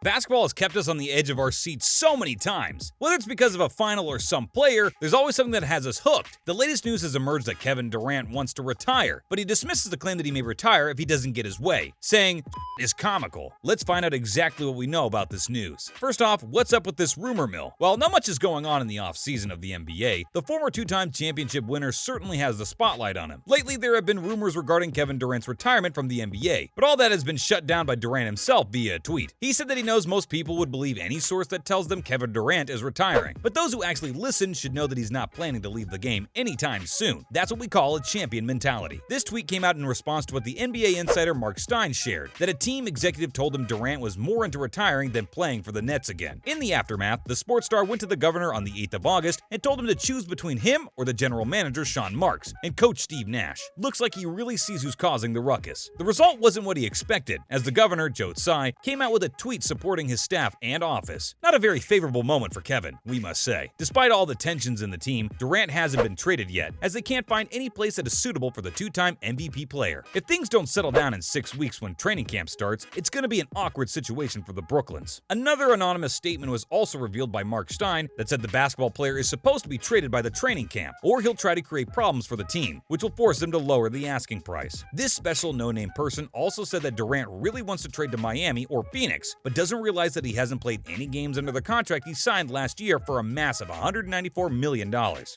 Basketball has kept us on the edge of our seats so many times. Whether it's because of a final or some player, there's always something that has us hooked. The latest news has emerged that Kevin Durant wants to retire, but he dismisses the claim that he may retire if he doesn't get his way, saying, is comical. Let's find out exactly what we know about this news. First off, what's up with this rumor mill? While not much is going on in the offseason of the NBA, the former two-time championship winner certainly has the spotlight on him. Lately, there have been rumors regarding Kevin Durant's retirement from the NBA, but all that has been shut down by Durant himself via a tweet. He said that he knows most people would believe any source that tells them Kevin Durant is retiring, but those who actually listen should know that he's not planning to leave the game anytime soon. That's what we call a champion mentality. This tweet came out in response to what the NBA insider Mark Stein shared, that a team executive told him Durant was more into retiring than playing for the Nets again. In the aftermath, the sports star went to the governor on the 8th of August and told him to choose between him or the general manager Sean Marks and coach Steve Nash. Looks like he really sees who's causing the ruckus. The result wasn't what he expected, as the governor, Joe Tsai, came out with a tweet supporting his staff and office. Not a very favorable moment for Kevin, we must say. Despite all the tensions in the team, Durant hasn't been traded yet, as they can't find any place that is suitable for the two-time MVP player. If things don't settle down in 6 weeks when training camp starts, it's going to be an awkward situation for the Brooklyns. Another anonymous statement was also revealed by Mark Stein that said the basketball player is supposed to be traded by the training camp, or he'll try to create problems for the team, which will force them to lower the asking price. This special no-name person also said that Durant really wants to trade to Miami or Phoenix, but doesn't realize that he hasn't played any games under the contract he signed last year for a massive $194 million.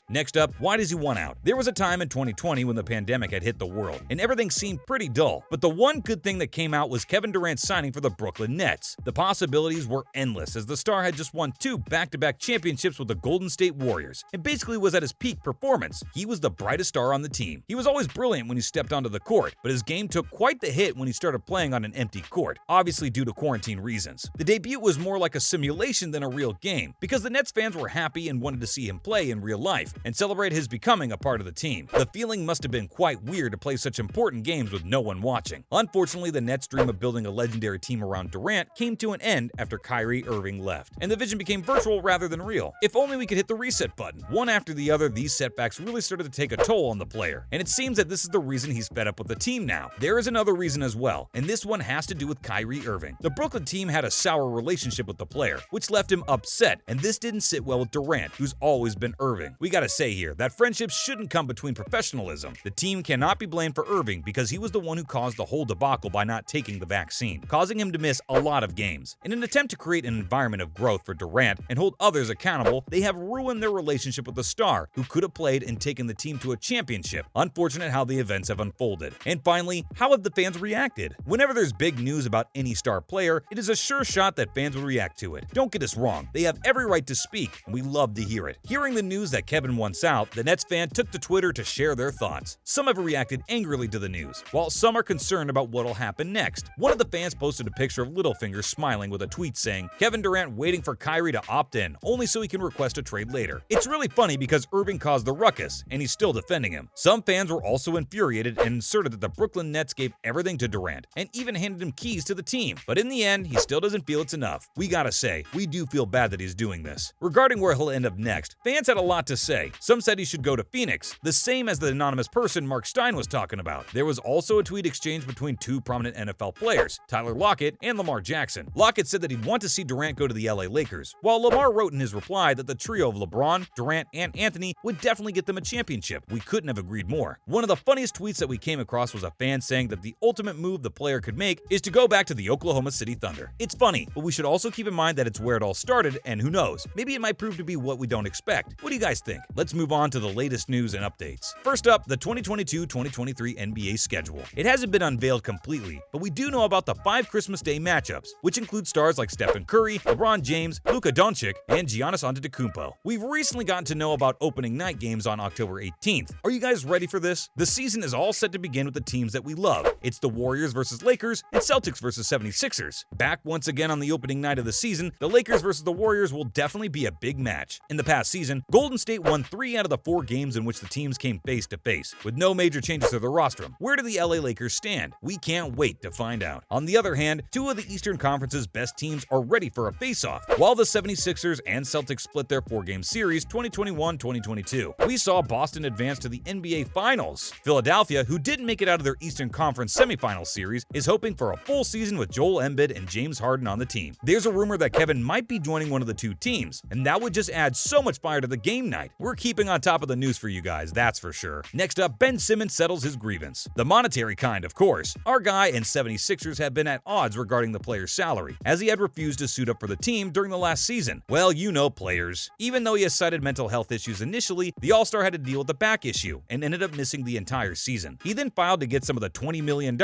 Next up, why does he want out? There was a time in 2020 when the pandemic had hit the world, and everything seemed pretty dull, but the one good thing that came out was Kevin Durant signing for the Brooklyn Nets. The possibilities were endless, as the star had just won 2 back-to-back championships with the Golden State Warriors, and basically was at his peak performance. He was the brightest star on the team. He was always brilliant when he stepped onto the court, but his game took quite the hit when he started playing on an empty court, obviously due to quarantine reasons. The debut was more like a simulation than a real game, because the Nets fans were happy and wanted to see him play in real life and celebrate his becoming a part of the team. The feeling must have been quite weird to play such important games with no one watching. Unfortunately, the Nets' dream of building a legendary team around Durant came to an end after Kyrie Irving left, and the vision became virtual rather than real. If only we could hit the reset button. One after the other, these setbacks really started to take a toll on the player, and it seems that this is the reason he's fed up with the team now. There is another reason as well, and this one has to do with Kyrie Irving. The Brooklyn team had a sour relationship with the player, which left him upset, and this didn't sit well with Durant, who's always been Irving. We gotta say here that friendship shouldn't come between professionalism. The team cannot be blamed for Irving because he was the one who caused the whole debacle by not taking the vaccine, causing him to miss a lot of games. In an attempt to create an environment of growth for Durant and hold others accountable, they have ruined their relationship with the star, who could have played and taken the team to a championship. Unfortunate how the events have unfolded. And finally, how have the fans reacted? Whenever there's big news about any star player, it is a sure shot that fans will react to it. Don't get us wrong, they have every right to speak, and we love to hear it. Hearing the news that Kevin wants out, the Nets fan took to Twitter to share their thoughts. Some have reacted angrily to the news, while some are concerned about what'll happen next. One of the fans posted a picture of Littlefinger smiling with a tweet saying, Kevin Durant waiting for Kyrie to opt in, only so he can request a trade later. It's really funny because Irving caused the ruckus, and he's still defending him. Some fans were also infuriated and inserted that the Brooklyn Nets gave everything to Durant, and even handed him keys to the team. But in the end, he still doesn't feel it's enough. We gotta say, we do feel bad that he's doing this. Regarding where he'll end up next, fans had a lot to say. Some said he should go to Phoenix, the same as the anonymous person Mark Stein was talking about. There was also a tweet exchange between 2 prominent NFL players, Tyler Lockett and Lamar Jackson. Lockett said that he'd want to see Durant go to the LA Lakers, while Lamar wrote in his reply that the trio of LeBron, Durant, and Anthony would definitely get them a championship. We couldn't have agreed more. One of the funniest tweets that we came across was a fan saying that the ultimate move the player could make is to go back to the Oklahoma City Thunder. It's funny, but we should also keep in mind that it's where it all started, and who knows, maybe it might prove to be what we don't expect. What do you guys think? Let's move on to the latest news and updates. First up, the 2022-2023 NBA schedule. It hasn't been unveiled completely, but we do know about the 5 Christmas Day matchups, which include stars like Stephen Curry, LeBron James, Luka Doncic, and Giannis Antetokounmpo. We've recently gotten to know about opening night games on October 18th. Are you guys ready for this? The season is all set to begin with the teams that we love. It's the Warriors versus Lakers and Celtics versus 76ers. Back once again on the opening night of the season, the Lakers versus the Warriors will definitely be a big match. In the past season, Golden State won 3 out of the 4 games in which the teams came face to face, with no major changes to their roster. Where do the LA Lakers stand? We can't wait to find out. On the other hand, 2 of the Eastern Conference's best teams are ready for a face-off, while the 76ers and Celtics split their 4-game series 2021-2022. We saw Boston advance to the NBA Finals. Philadelphia, who didn't make it out of their Eastern Conference semifinal series, is hoping for a full season with Joel Embiid and James Harden Harden on the team. There's a rumor that Kevin might be joining one of the two teams, and that would just add so much fire to the game night. We're keeping on top of the news for you guys, that's for sure. Next up, Ben Simmons settles his grievance. The monetary kind, of course. Our guy and 76ers have been at odds regarding the player's salary, as he had refused to suit up for the team during the last season. Well, you know players. Even though he has cited mental health issues initially, the All-Star had to deal with a back issue and ended up missing the entire season. He then filed to get some of the $20 million,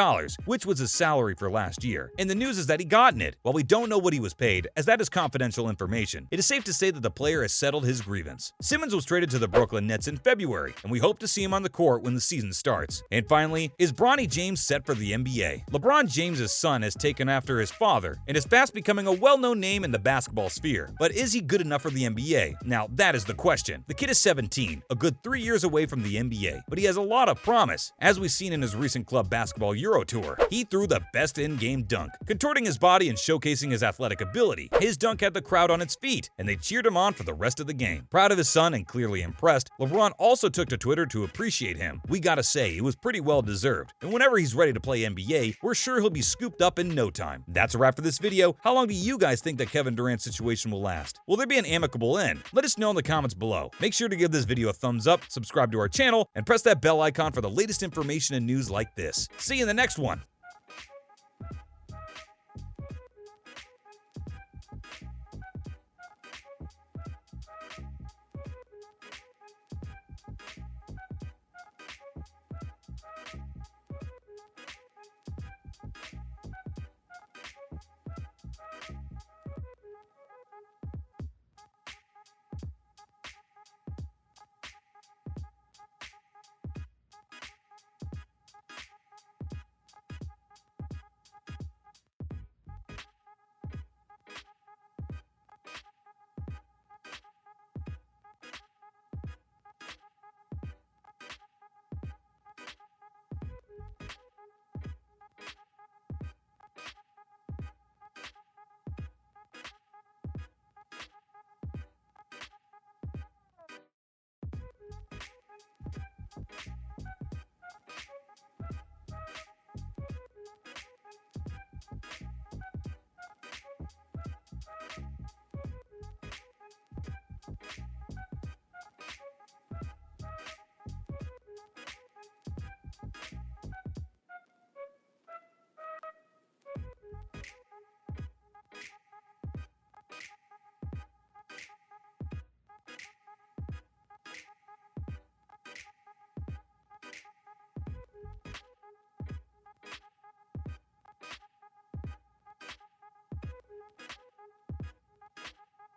which was his salary for last year. And the news is that he gotten it. While we don't know what he was paid, as that is confidential information, it is safe to say that the player has settled his grievance. Simmons was traded to the Brooklyn Nets in February, and we hope to see him on the court when the season starts. And finally, is Bronny James set for the NBA? LeBron James' son has taken after his father and is fast becoming a well-known name in the basketball sphere. But is he good enough for the NBA? Now, that is the question. The kid is 17, a good 3 years away from the NBA, but he has a lot of promise, as we've seen in his recent club basketball Euro tour. He threw the best in-game dunk, contorting his body and showcasing his athletic ability. His dunk had the crowd on its feet, and they cheered him on for the rest of the game. Proud of his son and clearly impressed, LeBron also took to Twitter to appreciate him. We gotta say, it was pretty well deserved, and whenever he's ready to play NBA, we're sure he'll be scooped up in no time. That's a wrap for this video. How long do you guys think that Kevin Durant's situation will last? Will there be an amicable end? Let us know in the comments below. Make sure to give this video a thumbs up, subscribe to our channel, and press that bell icon for the latest information and news like this. See you in the next one.